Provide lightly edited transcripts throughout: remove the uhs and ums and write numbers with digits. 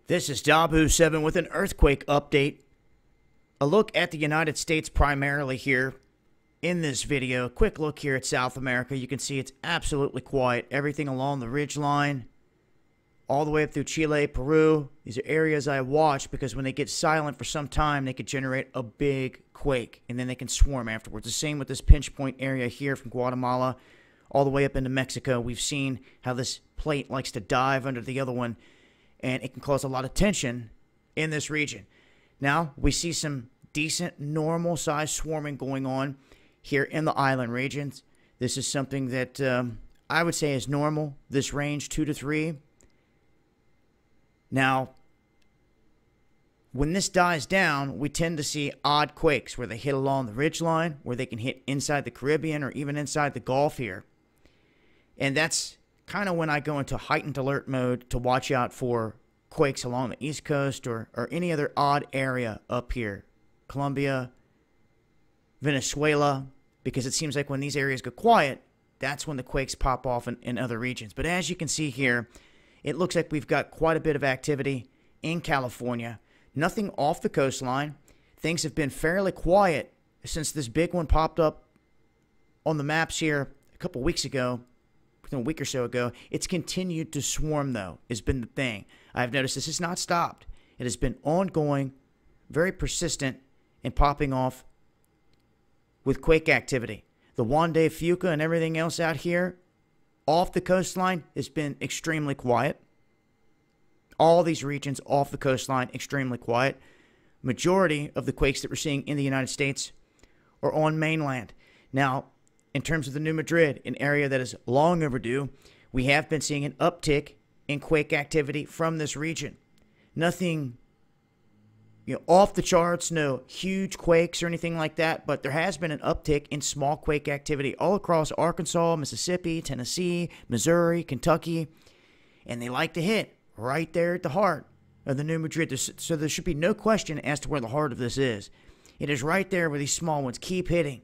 This is Dabu7 with an earthquake update. A look at the United States primarily here in this video. Quick look here at South America. You can see it's absolutely quiet. Everything along the ridge line, all the way up through Chile, Peru. These are areas I watch because when they get silent for some time, they could generate a big quake, and then they can swarm afterwards. The same with this pinch point area here from Guatemala all the way up into Mexico. We've seen how this plate likes to dive under the other one, and it can cause a lot of tension in this region. Now, we see some decent, normal-sized swarming going on here in the island regions. This is something that I would say is normal, this range 2 to 3. Now, when this dies down, we tend to see odd quakes where they hit along the ridgeline, where they can hit inside the Caribbean or even inside the Gulf here. And that's kind of when I go into heightened alert mode to watch out for quakes along the East Coast or any other odd area up here. Colombia, Venezuela, because it seems like when these areas go quiet, that's when the quakes pop off in other regions. But as you can see here, it looks like we've got quite a bit of activity in California. Nothing off the coastline. Things have been fairly quiet since this big one popped up on the maps here a couple weeks ago. A week or so ago. It's continued to swarm, though, has been the thing. I've noticed this has not stopped. It has been ongoing, very persistent, and popping off with quake activity. The Juan de Fuca and everything else out here off the coastline has been extremely quiet. All these regions off the coastline, extremely quiet. Majority of the quakes that we're seeing in the United States are on mainland. Now, in terms of the New Madrid, an area that is long overdue, we have been seeing an uptick in quake activity from this region. Nothing, off the charts, no huge quakes or anything like that, but there has been an uptick in small quake activity all across Arkansas, Mississippi, Tennessee, Missouri, Kentucky, and they like to hit right there at the heart of the New Madrid. So there should be no question as to where the heart of this is. It is right there where these small ones keep hitting.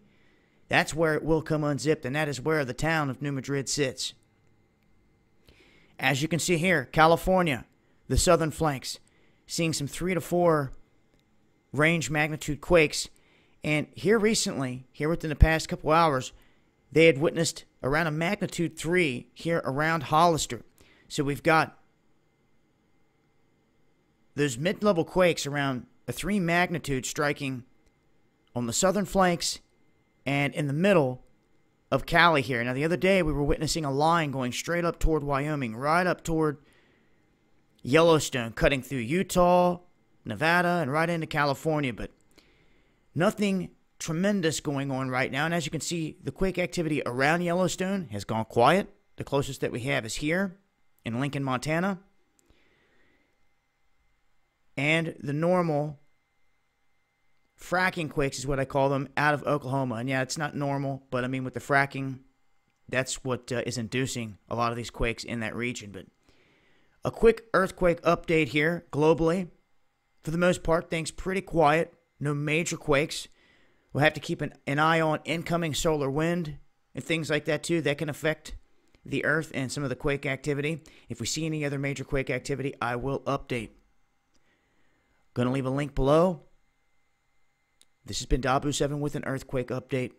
That's where it will come unzipped, and that is where the town of New Madrid sits. As you can see here, California, the southern flanks, seeing some 3 to 4 range magnitude quakes. And here recently, here within the past couple hours, they had witnessed around a magnitude 3 here around Hollister. So we've got those mid-level quakes around a 3 magnitude striking on the southern flanks and in the middle of Cali here. Now, the other day, we were witnessing a line going straight up toward Wyoming, right up toward Yellowstone, cutting through Utah, Nevada, and right into California. But nothing tremendous going on right now. And as you can see, the quake activity around Yellowstone has gone quiet. The closest that we have is here in Lincoln, Montana. And the normal fracking quakes is what I call them out of Oklahoma. And yeah, it's not normal, but I mean with the fracking, that's what is inducing a lot of these quakes in that region. But a quick earthquake update here globally. For the most part, things pretty quiet. No major quakes. We'll have to keep an eye on incoming solar wind and things like that too. That can affect the earth and some of the quake activity. If we see any other major quake activity, I will update. Going to leave a link below. This has been Dabu7 with an earthquake update.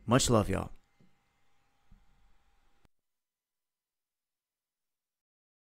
Much love, y'all.